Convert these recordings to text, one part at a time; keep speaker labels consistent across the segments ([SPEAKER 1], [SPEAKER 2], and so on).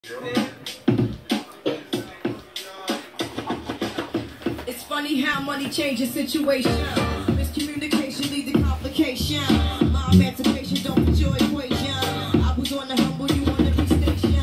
[SPEAKER 1] It's funny how money changes situation. Miscommunication leads to complication. My emancipation don't fit your equation. I was on the humble, you on the station.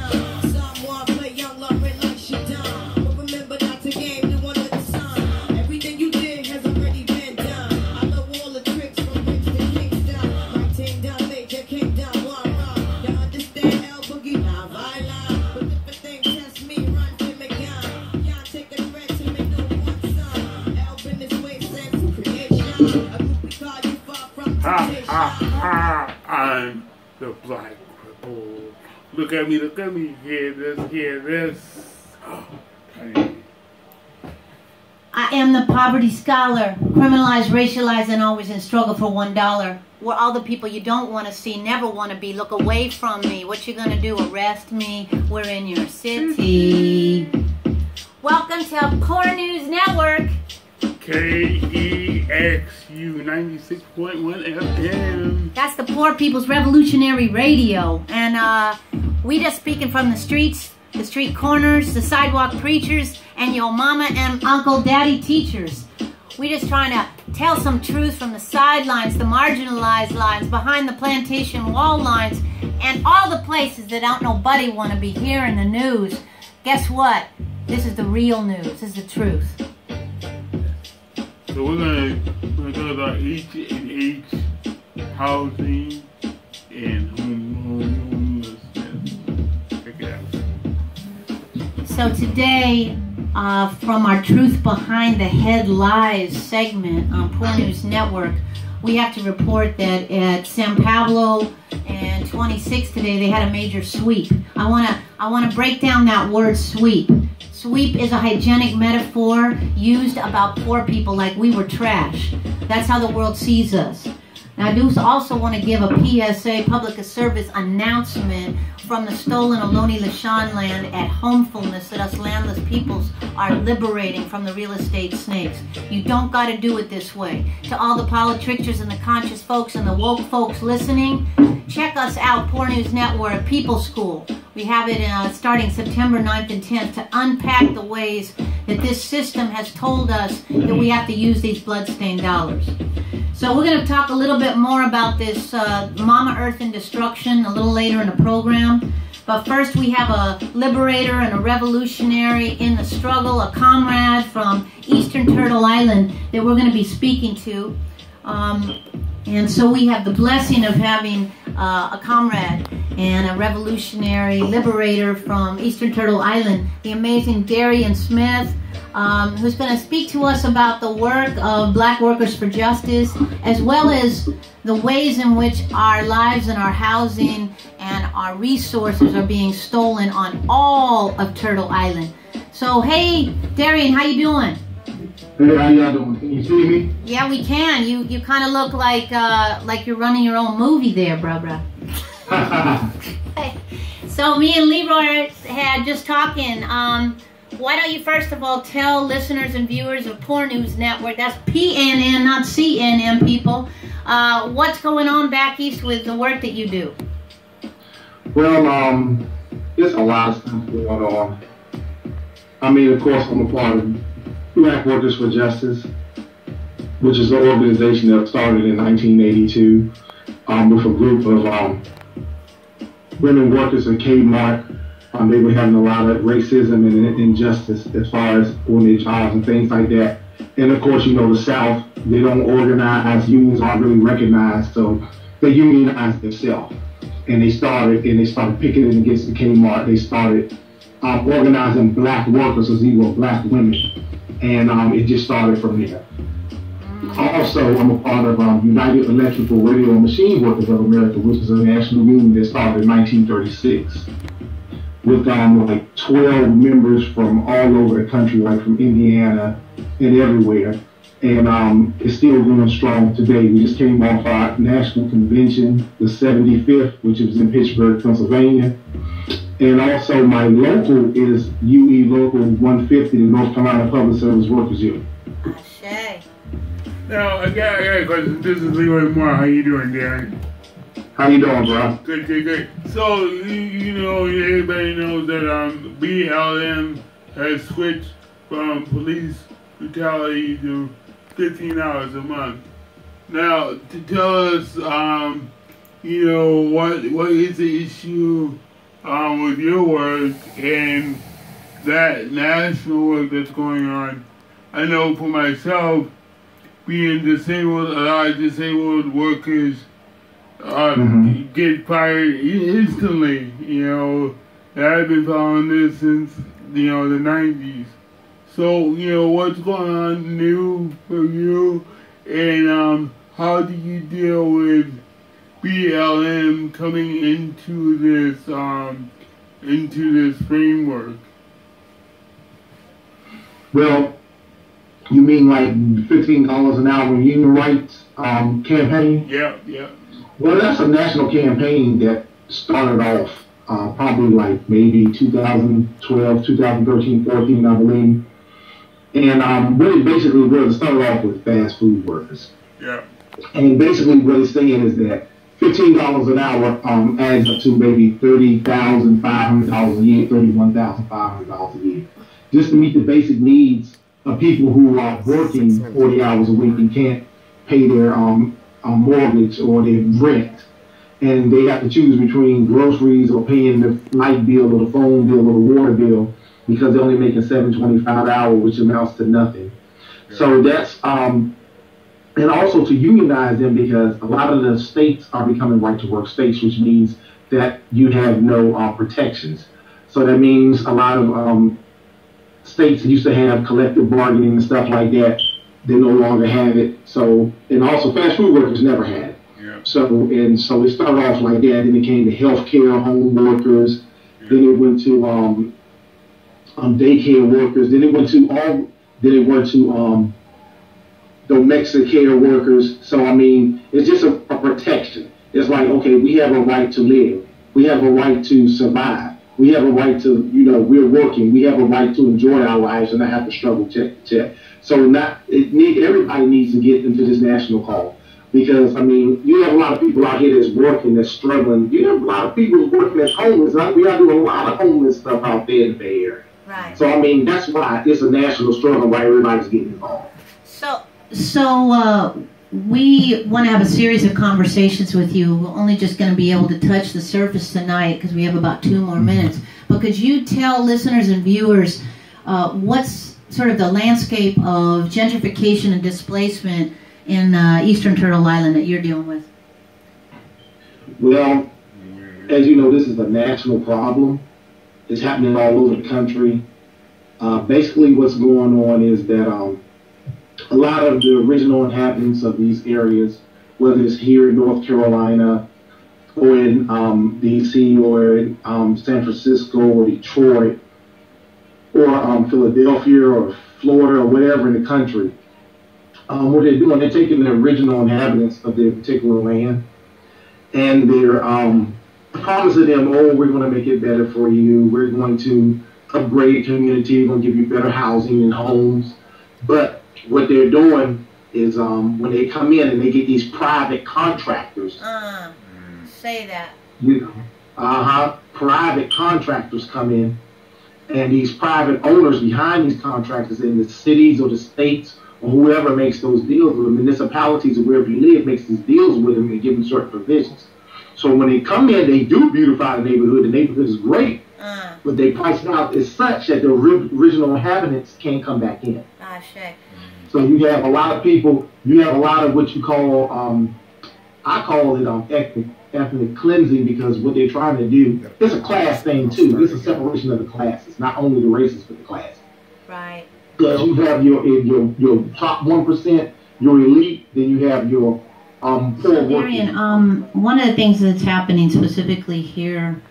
[SPEAKER 1] Someone play young love like she done. But remember not to game the one with the sun. Everything you did has already been done. I love all the tricks from Rich to Kingston. My team done major king done one run. You understand El Boogie, not violent. But if a thing test me, run to me gun. Y'all take the threat to make no one son. Help in this way sense creation. A group we call you far from temptation.
[SPEAKER 2] I'm the Black Cripple. Look at me, hear this. Oh, hey.
[SPEAKER 3] I am the poverty scholar, criminalized, racialized, and always in struggle for $1. We're all the people you don't want to see, never want to be. Look away from me. What you gonna do? Arrest me? We're in your city. Welcome to Poor News Network.
[SPEAKER 2] KEXU 96.1 FM.
[SPEAKER 3] That's the Poor People's Revolutionary Radio. And we just speaking from the streets, the street corners, the sidewalk preachers, and your mama and uncle daddy teachers. We just trying to tell some truth from the sidelines, the marginalized lines, behind the plantation wall lines, and all the places that don't nobody want to be hearing the news. Guess what? This is the real news. This is the truth.
[SPEAKER 2] So we're gonna talk about each housing and homelessness. Check it out.
[SPEAKER 3] So today, from our Truth Behind the Head Lies segment on Poor News Network, we have to report that at San Pablo and 26 today, they had a major sweep. I wanna break down that word sweep. Sweep is a hygienic metaphor used about poor people like we were trash. That's how the world sees us. And I do also want to give a PSA, public service announcement, from the stolen Ohlone Lashan land at Homefulness that us landless peoples are liberating from the real estate snakes. You don't got to do it this way. To all the politrictors and the conscious folks and the woke folks listening, check us out, Poor News Network, People School. We have it starting September 9th and 10th to unpack the ways that this system has told us that we have to use these bloodstained dollars. So we're going to talk a little bit more about this Mama Earth and destruction a little later in the program. But first we have a liberator and a revolutionary in the struggle, a comrade from Eastern Turtle Island that we're going to be speaking to. And so we have the blessing of having a comrade and a revolutionary liberator from Eastern Turtle Island, the amazing Darian Smith, who's going to speak to us about the work of Black Workers for Justice, as well as the ways in which our lives and our housing and our resources are being stolen on all of Turtle Island. So, hey, Darian, how you doing?
[SPEAKER 4] Hey, how y'all doing? Can you see me?
[SPEAKER 3] Yeah, we can. You kind of look like you're running your own movie there, bruh. So me and Leroy had just talking. Why don't you first of all tell listeners and viewers of Poor News Network, that's PNN, not CNN, people, what's going on back east with the work that you do?
[SPEAKER 4] Well, there's a lot of stuff going on. I mean, of course, I'm a part of Black Workers for Justice, which is an organization that started in 1982 with a group of women workers at Kmart. They were having a lot of racism and injustice as far as on their jobs and things like that. And of course, you know, the South, they don't organize, unions aren't really recognized, so they unionized themselves. And they started picketing against the Kmart. They started organizing black workers as equal black women. And it just started from there. Also, I'm a part of United Electrical Radio and Machine Workers of America, which is a national union that started in 1936. With like 12 members from all over the country, like from Indiana and everywhere. And it's still going strong today. We just came off our national convention, the 75th, which was in Pittsburgh, Pennsylvania. And also my local is UE Local 150, the North Carolina Public Service Workers Union.
[SPEAKER 3] Ashe.
[SPEAKER 2] Now, I got a question. This is Leroy Moore. How you doing, Darren?
[SPEAKER 4] How you doing, bro?
[SPEAKER 2] Good, good, good. So, you know, everybody knows that BLM has switched from police brutality to 15 hours a month. Now, to tell us, you know, what is the issue with your work and that national work that's going on? I know for myself, being disabled, a lot of disabled workers get fired instantly, you know. I've been following this since, you know, the 90s. So, you know, what's going on new for you, and how do you deal with BLM coming into this framework?
[SPEAKER 4] Well, you mean like $15 an hour union rights campaign?
[SPEAKER 2] Yeah, yeah.
[SPEAKER 4] Well, that's a national campaign that started off probably like maybe 2012, 2013, 14, I believe. And what it basically was, it started off with fast food workers.
[SPEAKER 2] Yeah.
[SPEAKER 4] And basically what it's saying is that $15 an hour adds up to maybe $30,500 a year, $31,500 a year, just to meet the basic needs of people who are working 40 hours a week and can't pay their mortgage or their rent. And they have to choose between groceries or paying the light bill or the phone bill or the water bill because they're only making $7.25 an hour, which amounts to nothing. Yeah. So that's, and also to unionize them because a lot of the states are becoming right-to-work states, which means that you have no protections. So that means a lot of states that used to have collective bargaining and stuff like that, they no longer have it. So, and also fast food workers never had it. Yeah. So it started off like that. Then it came to healthcare, home workers. Yeah. Then it went to daycare workers. Then it went to domestic care workers. So I mean, it's just a protection. It's like, okay, we have a right to live. We have a right to survive. We have a right to, you know, we're working. We have a right to enjoy our lives and not have to struggle check to check. So everybody needs to get into this national call. Because, I mean, you have a lot of people out here that's working, that's struggling. You have a lot of people working that's homeless. Like, we got to do a lot of homeless stuff out there in the Bay Area.
[SPEAKER 3] Right.
[SPEAKER 4] So, I mean, that's why it's a national struggle, why everybody's getting involved.
[SPEAKER 3] So we want to have a series of conversations with you. We're only just going to be able to touch the surface tonight because we have about 2 more minutes. But could you tell listeners and viewers what's sort of the landscape of gentrification and displacement in Eastern Turtle Island that you're dealing with?
[SPEAKER 4] Well, as you know, this is a national problem. It's happening all over the country. Basically what's going on is that a lot of the original inhabitants of these areas, whether it's here in North Carolina or in D.C. or in San Francisco or Detroit or Philadelphia or Florida or whatever in the country, what they're doing, they're taking the original inhabitants of their particular land and they're promising them, oh, we're going to make it better for you. We're going to upgrade your community. We're going to give you better housing and homes. But what they're doing is when they come in and they get these private contractors.
[SPEAKER 3] Say that.
[SPEAKER 4] You know, private contractors come in, and these private owners behind these contractors in the cities or the states or whoever makes those deals with them, municipalities or wherever you live, makes these deals with them and give them certain provisions. So when they come in, they do beautify the neighborhood. The neighborhood is great, but they price it out as such that the original inhabitants can't come back in.
[SPEAKER 3] Shit.
[SPEAKER 4] So you have a lot of people, you have a lot of what you call, I call it ethnic cleansing, because what they're trying to do, it's a class thing too. It's a separation of the classes, not only the races, but the classes.
[SPEAKER 3] Right.
[SPEAKER 4] Because you have your top 1%, your elite, then you have your poor workers.
[SPEAKER 3] One of the things that's happening specifically here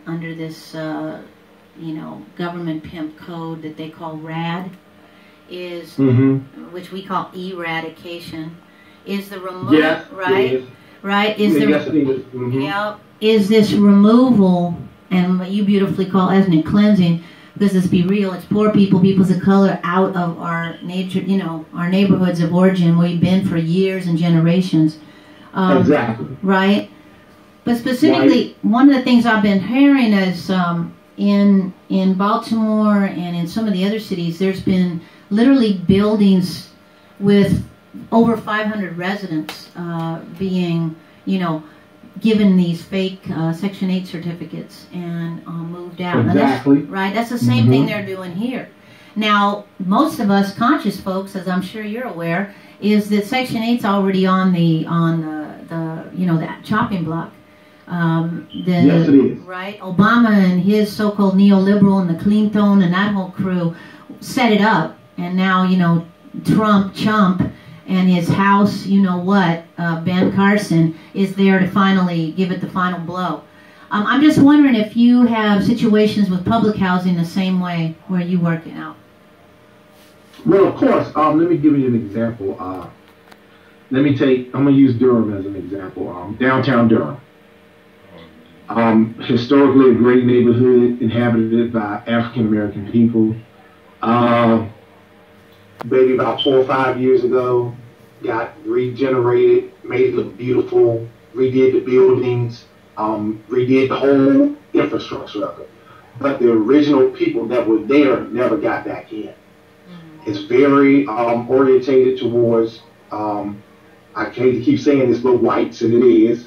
[SPEAKER 3] under this, government pimp code that they call RAD, is, which we call eradication, is the removal, is this removal, and what you beautifully call ethnic cleansing, because let's be real, it's poor people, peoples of color, out of our nature, our neighborhoods of origin where we've been for years and generations.
[SPEAKER 4] Exactly.
[SPEAKER 3] Right? But specifically, one of the things I've been hearing is in Baltimore and in some of the other cities, there's been literally buildings with over 500 residents being, given these fake Section 8 certificates and moved out.
[SPEAKER 4] Exactly.
[SPEAKER 3] Right? That's the same thing they're doing here. Now, most of us conscious folks, as I'm sure you're aware, is that Section 8's already on the that chopping block.
[SPEAKER 4] Yes, it is.
[SPEAKER 3] Right? Obama and his so-called neoliberal and the Clean-Tone and that whole crew set it up. And now, Trump, Chump, and his house, Ben Carson, is there to finally give it the final blow. I'm just wondering if you have situations with public housing the same way where you work it out.
[SPEAKER 4] Well, of course. Let me give you an example. I'm going to use Durham as an example. Downtown Durham. Historically a great neighborhood inhabited by African American people. Maybe about 4 or 5 years ago, got regenerated, made it look beautiful, redid the buildings, redid the whole infrastructure of it. But the original people that were there never got back in. It's very orientated towards, I hate to keep saying this, but whites, and it is.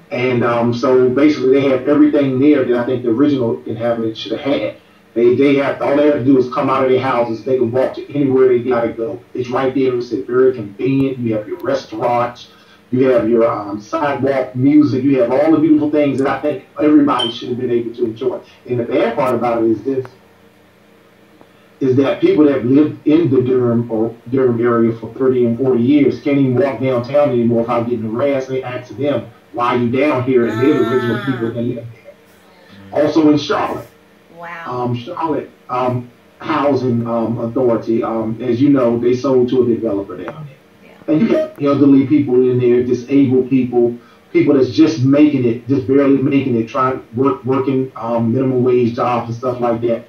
[SPEAKER 4] And so basically they have everything there that I think the original inhabitants should have had. They have, all they have to do is come out of their houses. They can walk to anywhere they gotta go. It's right there. It's very convenient. You have your restaurants. You have your sidewalk music. You have all the beautiful things that I think everybody should have been able to enjoy. And the bad part about it is this, is that people that lived in the Durham area for 30 and 40 years can't even walk downtown anymore without getting harassed. They ask them, why are you down here? And they're the original people that live there. Also in Charlotte.
[SPEAKER 3] Wow.
[SPEAKER 4] Charlotte Housing Authority, as you know, they sold to a developer down there. Yeah. And you got elderly people in there, disabled people, people that's just making it, just barely making it, working minimum wage jobs and stuff like that.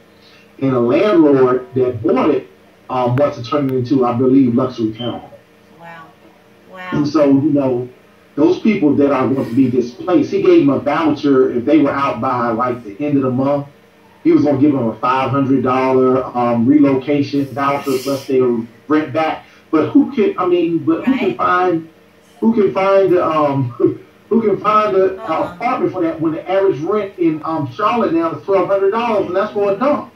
[SPEAKER 4] And a landlord that bought it wants to turn it into, I believe, luxury townhomes.
[SPEAKER 3] Wow. Wow.
[SPEAKER 4] And so, those people that are going to be displaced, he gave them a voucher if they were out by like the end of the month. He was going to give them a $500 relocation voucher plus their rent back. But who can find the apartment for that when the average rent in Charlotte now is $1,200, and that's for a dump.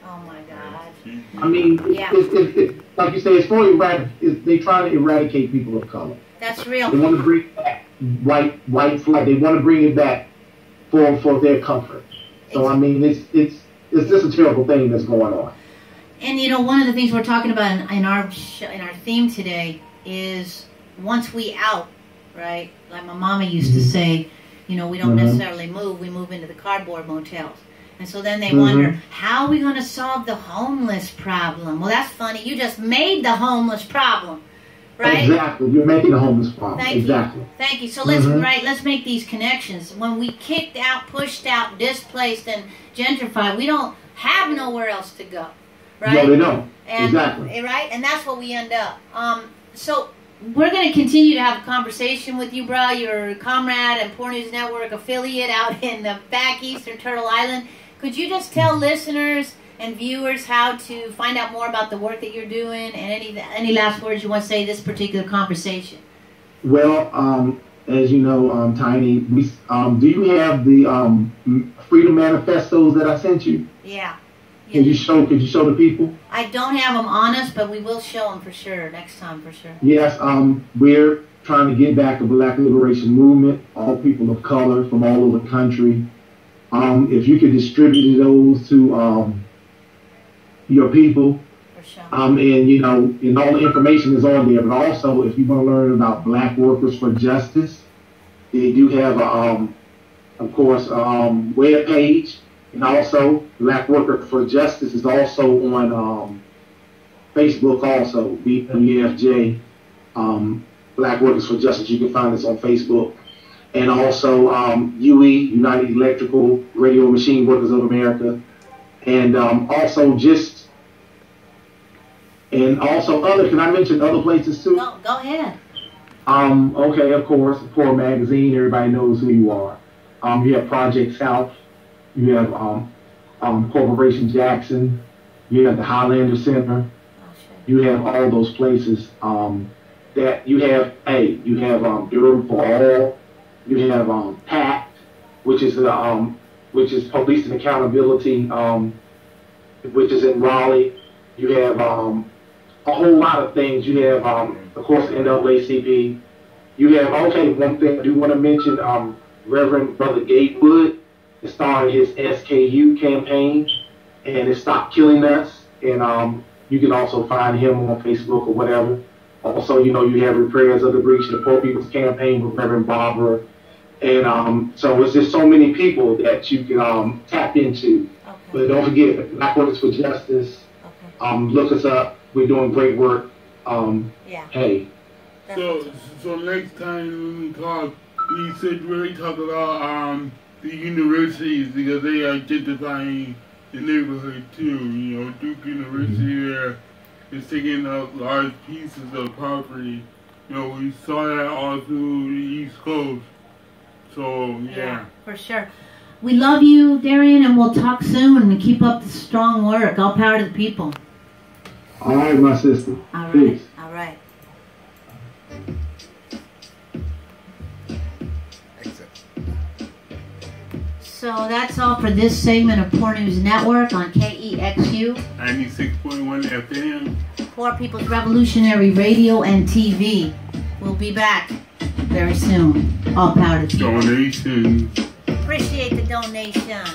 [SPEAKER 3] Oh my God.
[SPEAKER 4] I mean, it's like you say, it's for they try to eradicate people of color.
[SPEAKER 3] That's real.
[SPEAKER 4] They want to bring back white flag. They want to bring it back for their comfort. So I mean, it's just a terrible thing that's going on.
[SPEAKER 3] And one of the things we're talking about in our theme today is once we out, right? Like my mama used to say, we don't necessarily move; we move into the cardboard motels. And so then they wonder, how are we going to solve the homeless problem? Well, that's funny. You just made the homeless problem. Right?
[SPEAKER 4] Exactly. You're making a homeless problem.
[SPEAKER 3] Exactly. Thank you. So let's make these connections. When we kicked out, pushed out, displaced, and gentrified, we don't have nowhere else to go. Right?
[SPEAKER 4] No, they don't.
[SPEAKER 3] And,
[SPEAKER 4] exactly.
[SPEAKER 3] Right? And that's what we end up. So we're going to continue to have a conversation with you, bro. You're a comrade and Poor News Network affiliate out in the back eastern Turtle Island. Could you just tell listeners and viewers how to find out more about the work that you're doing, and any last words you want to say this particular conversation?
[SPEAKER 4] Well, as you know, Tiny, do you have the Freedom Manifestos that I sent you?
[SPEAKER 3] Yeah.
[SPEAKER 4] Could you show the people?
[SPEAKER 3] I don't have them on us, but we will show them for sure next time, for sure.
[SPEAKER 4] Yes, we're trying to get back the Black Liberation Movement, all people of color from all over the country. If you could distribute those to your people,
[SPEAKER 3] for sure.
[SPEAKER 4] And all the information is on there. But also, if you want to learn about Black Workers for Justice, they do have of course, web page, and also Black Workers for Justice is also on Facebook. Also, BWFJ, Black Workers for Justice. You can find us on Facebook, and also UE, United Electrical Radio and Machine Workers of America, and also other. Can I mention other places too?
[SPEAKER 3] Go ahead.
[SPEAKER 4] Okay, of course, Poor Magazine, everybody knows who you are. You have Project South, you have Corporation Jackson, you have the Highlander Center, you have all those places that you have, Durham for All, you have PACT, which is Police and Accountability, which is in Raleigh. You have a whole lot of things. You have, of course, NAACP. You have, okay, one thing I do want to mention, Reverend Brother Gatewood is starting his SKU campaign, and it Stop Killing Us. And you can also find him on Facebook or whatever. Also, you have Repairs of the Breach, the Poor People's Campaign with Reverend Barbara. And so it's just so many people that you can tap into. Okay. But don't forget, Black Workers for Justice. Okay. Look us up. We're doing great work. Hey.
[SPEAKER 2] So next time when we talk, we should really talk about the universities, because they are gentrifying the neighborhood too. Duke University there is taking up large pieces of property. We saw that all through the East Coast. So, yeah.
[SPEAKER 3] For sure. We love you, Darian, and we'll talk soon. And keep up the strong work. All power to the people.
[SPEAKER 4] All right, my sister.
[SPEAKER 3] All right.
[SPEAKER 4] Peace.
[SPEAKER 3] All right. So that's all for this segment of Poor News Network on KEXU
[SPEAKER 2] 96.1 FM.
[SPEAKER 3] Poor People's Revolutionary Radio and TV. We'll be back very soon. All power to the people.
[SPEAKER 2] Donation.
[SPEAKER 3] Appreciate the donation.